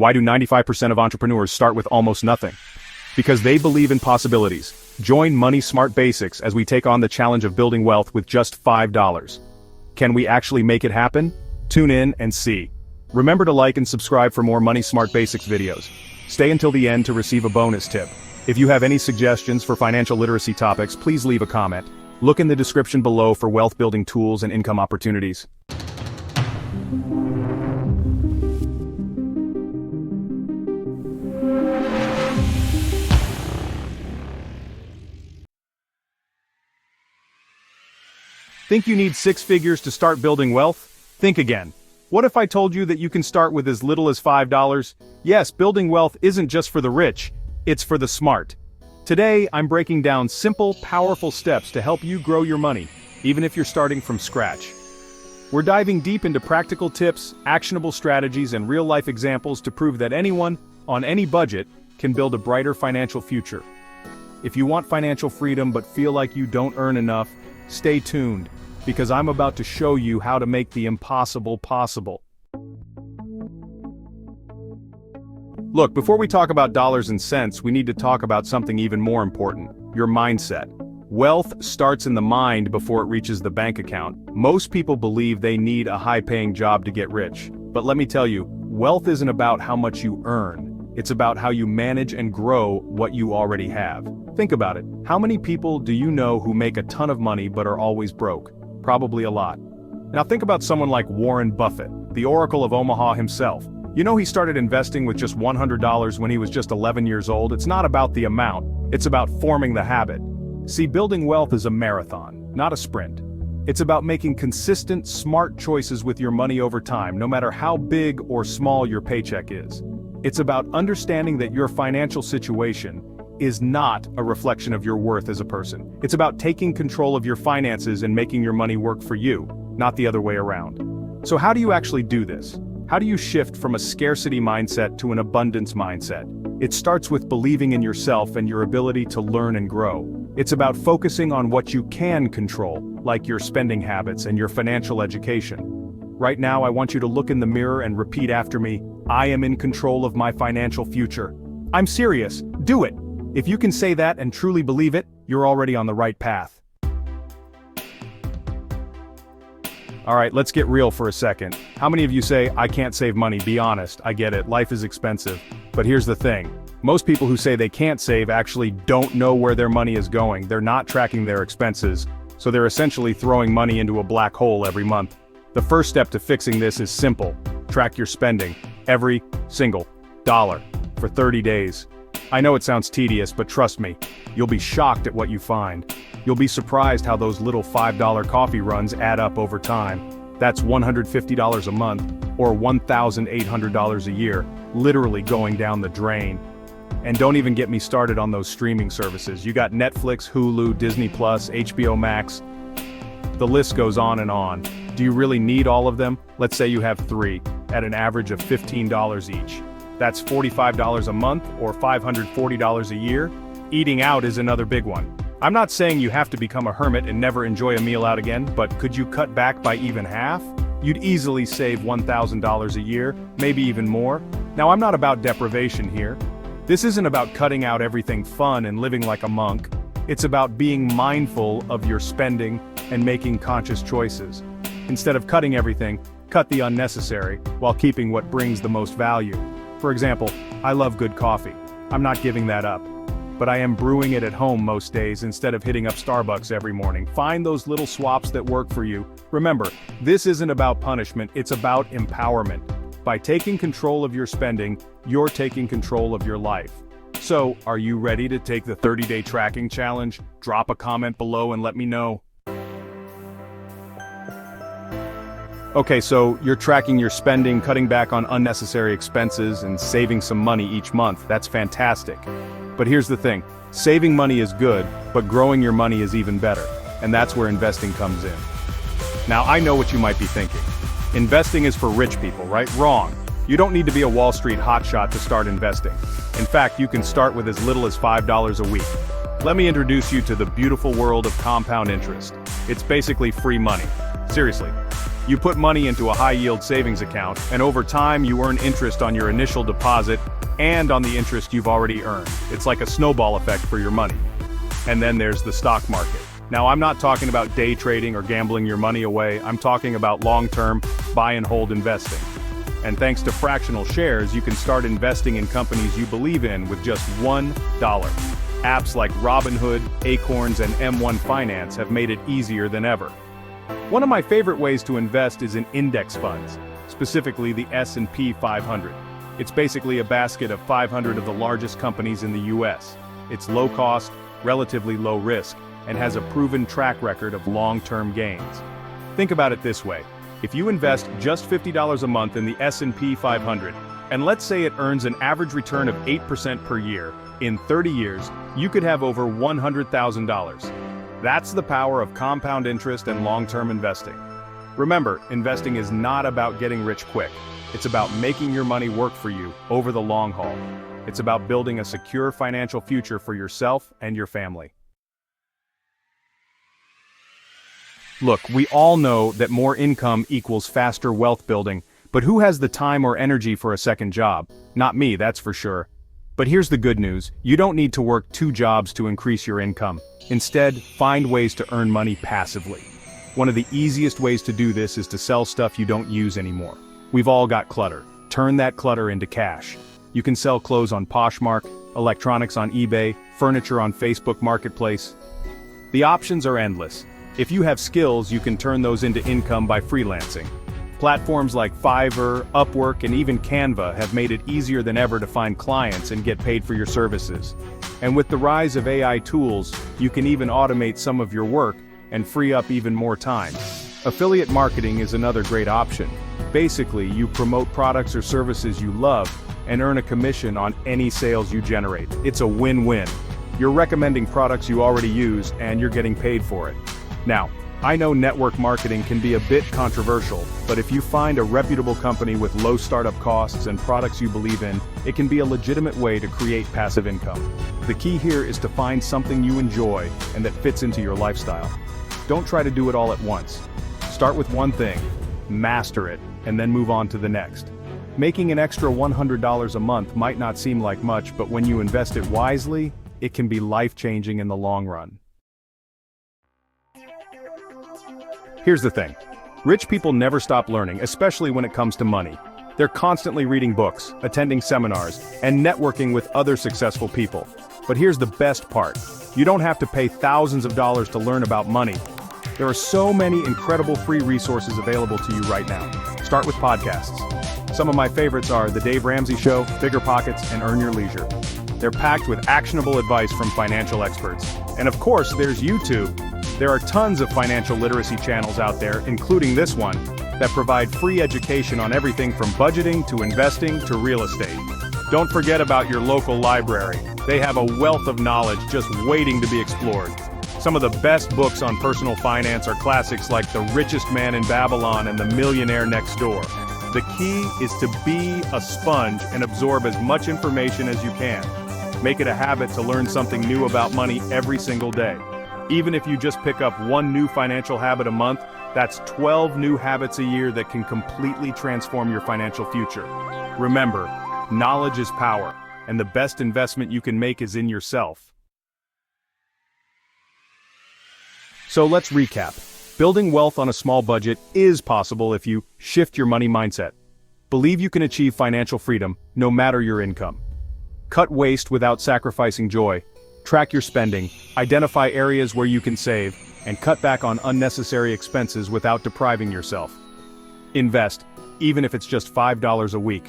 Why do 95% of entrepreneurs start with almost nothing? Because they believe in possibilities. Join Money Smart Basics as we take on the challenge of building wealth with just $5. Can we actually make it happen? Tune in and see. Remember to like and subscribe for more Money Smart Basics videos. Stay until the end to receive a bonus tip. If you have any suggestions for financial literacy topics, please leave a comment. Look in the description below for wealth building tools and income opportunities. Think you need 6 figures to start building wealth? Think again. What if I told you that you can start with as little as $5? Yes, building wealth isn't just for the rich, it's for the smart. Today, I'm breaking down simple, powerful steps to help you grow your money, even if you're starting from scratch. We're diving deep into practical tips, actionable strategies, and real-life examples to prove that anyone, on any budget, can build a brighter financial future. If you want financial freedom but feel like you don't earn enough, stay tuned, because I'm about to show you how to make the impossible possible. Look, before we talk about dollars and cents, we need to talk about something even more important: your mindset. Wealth starts in the mind before it reaches the bank account. Most people believe they need a high-paying job to get rich. But let me tell you, wealth isn't about how much you earn. It's about how you manage and grow what you already have. Think about it. How many people do you know who make a ton of money but are always broke? Probably a lot. Now think about someone like Warren Buffett, the Oracle of Omaha himself. You know, he started investing with just $100 when he was just 11 years old. It's not about the amount, it's about forming the habit. See, building wealth is a marathon, not a sprint. It's about making consistent, smart choices with your money over time, no matter how big or small your paycheck is. It's about understanding that your financial situation is not a reflection of your worth as a person. It's about taking control of your finances and making your money work for you, not the other way around. So how do you actually do this? How do you shift from a scarcity mindset to an abundance mindset? It starts with believing in yourself and your ability to learn and grow. It's about focusing on what you can control, like your spending habits and your financial education. Right now, I want you to look in the mirror and repeat after me: I am in control of my financial future. I'm serious. Do it. If you can say that and truly believe it, you're already on the right path. Alright, let's get real for a second. How many of you say, I can't save money? Be honest, I get it, life is expensive. But here's the thing. Most people who say they can't save actually don't know where their money is going. They're not tracking their expenses, so they're essentially throwing money into a black hole every month. The first step to fixing this is simple. Track your spending. Every single dollar. For 30 days. I know it sounds tedious, but trust me, you'll be shocked at what you find. You'll be surprised how those little $5 coffee runs add up over time. That's $150 a month, or $1,800 a year, literally going down the drain. And don't even get me started on those streaming services. You got Netflix, Hulu, Disney+, HBO Max. The list goes on and on. Do you really need all of them? Let's say you have 3, at an average of $15 each. That's $45 a month, or $540 a year. Eating out is another big one. I'm not saying you have to become a hermit and never enjoy a meal out again, but could you cut back by even half? You'd easily save $1,000 a year, maybe even more. Now, I'm not about deprivation here. This isn't about cutting out everything fun and living like a monk. It's about being mindful of your spending and making conscious choices. Instead of cutting everything, cut the unnecessary, while keeping what brings the most value. For example, I love good coffee. I'm not giving that up. But I am brewing it at home most days instead of hitting up Starbucks every morning. Find those little swaps that work for you. Remember, this isn't about punishment, it's about empowerment. By taking control of your spending, you're taking control of your life. So, are you ready to take the 30-day tracking challenge? Drop a comment below and let me know. Okay, so you're tracking your spending, cutting back on unnecessary expenses, and saving some money each month. That's fantastic. But here's the thing, saving money is good, but growing your money is even better. And that's where investing comes in. Now, I know what you might be thinking. Investing is for rich people, right? Wrong. You don't need to be a Wall Street hotshot to start investing. In fact, you can start with as little as $5 a week. Let me introduce you to the beautiful world of compound interest. It's basically free money. Seriously. You put money into a high-yield savings account, and over time you earn interest on your initial deposit and on the interest you've already earned. It's like a snowball effect for your money. And then there's the stock market. Now, I'm not talking about day trading or gambling your money away. I'm talking about long-term, buy and hold investing. And thanks to fractional shares, you can start investing in companies you believe in with just $1. Apps like Robinhood, Acorns, and M1 Finance have made it easier than ever. One of my favorite ways to invest is in index funds, specifically the S&P 500. It's basically a basket of 500 of the largest companies in the US. It's low cost, relatively low risk, and has a proven track record of long-term gains. Think about it this way. If you invest just $50 a month in the S&P 500, and let's say it earns an average return of 8% per year, in 30 years, you could have over $100,000. That's the power of compound interest and long-term investing. Remember, investing is not about getting rich quick. It's about making your money work for you over the long haul. It's about building a secure financial future for yourself and your family. Look, we all know that more income equals faster wealth building, but who has the time or energy for a second job? Not me, that's for sure. But here's the good news, you don't need to work 2 jobs to increase your income. Instead, find ways to earn money passively. One of the easiest ways to do this is to sell stuff you don't use anymore. We've all got clutter. Turn that clutter into cash. You can sell clothes on Poshmark, electronics on eBay, furniture on Facebook Marketplace. The options are endless. If you have skills, you can turn those into income by freelancing. Platforms like Fiverr, Upwork, and even Canva have made it easier than ever to find clients and get paid for your services. And with the rise of AI tools, you can even automate some of your work and free up even more time. Affiliate marketing is another great option. Basically, you promote products or services you love and earn a commission on any sales you generate. It's a win-win. You're recommending products you already use and you're getting paid for it. Now, I know network marketing can be a bit controversial, but if you find a reputable company with low startup costs and products you believe in, it can be a legitimate way to create passive income. The key here is to find something you enjoy and that fits into your lifestyle. Don't try to do it all at once. Start with one thing, master it, and then move on to the next. Making an extra $100 a month might not seem like much, but when you invest it wisely, it can be life-changing in the long run. Here's the thing. Rich people never stop learning, especially when it comes to money. They're constantly reading books, attending seminars, and networking with other successful people. But here's the best part. You don't have to pay thousands of dollars to learn about money. There are so many incredible free resources available to you right now. Start with podcasts. Some of my favorites are The Dave Ramsey Show, Bigger Pockets, and Earn Your Leisure. They're packed with actionable advice from financial experts. And of course, there's YouTube. There are tons of financial literacy channels out there, including this one, that provide free education on everything from budgeting to investing to real estate. Don't forget about your local library. They have a wealth of knowledge just waiting to be explored. Some of the best books on personal finance are classics like The Richest Man in Babylon and The Millionaire Next Door. The key is to be a sponge and absorb as much information as you can. Make it a habit to learn something new about money every single day. Even if you just pick up one new financial habit a month, that's 12 new habits a year that can completely transform your financial future. Remember, knowledge is power, and the best investment you can make is in yourself. So let's recap. Building wealth on a small budget is possible if you shift your money mindset. Believe you can achieve financial freedom, no matter your income. Cut waste without sacrificing joy. Track your spending, identify areas where you can save, and cut back on unnecessary expenses without depriving yourself. Invest, even if it's just $5 a week.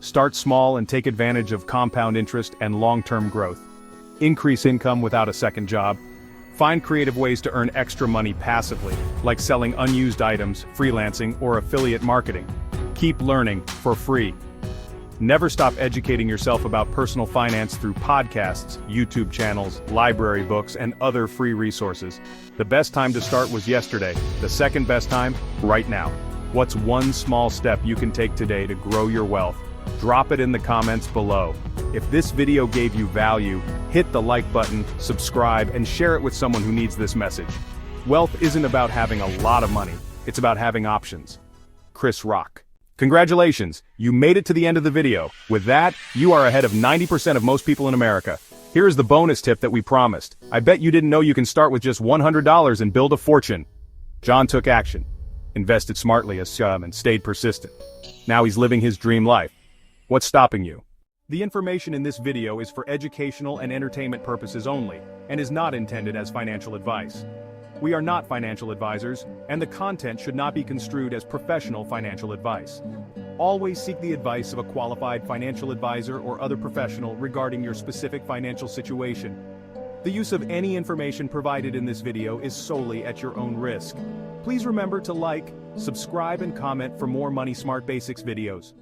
Start small and take advantage of compound interest and long-term growth. Increase income without a second job. Find creative ways to earn extra money passively, like selling unused items, freelancing, or affiliate marketing. Keep learning for free. Never stop educating yourself about personal finance through podcasts, YouTube channels, library books, and other free resources. The best time to start was yesterday. The second best time, right now. What's one small step you can take today to grow your wealth? Drop it in the comments below. If this video gave you value, hit the like button, subscribe, and share it with someone who needs this message. Wealth isn't about having a lot of money. It's about having options. Chris Rock. Congratulations, you made it to the end of the video. With that, you are ahead of 90% of most people in America. Here is the bonus tip that we promised. I bet you didn't know you can start with just $100 and build a fortune. John took action, invested smartly and stayed persistent. Now he's living his dream life. What's stopping you? The information in this video is for educational and entertainment purposes only, and is not intended as financial advice. We are not financial advisors, and the content should not be construed as professional financial advice. Always seek the advice of a qualified financial advisor or other professional regarding your specific financial situation. The use of any information provided in this video is solely at your own risk. Please remember to like, subscribe and comment for more Money Smart Basics videos.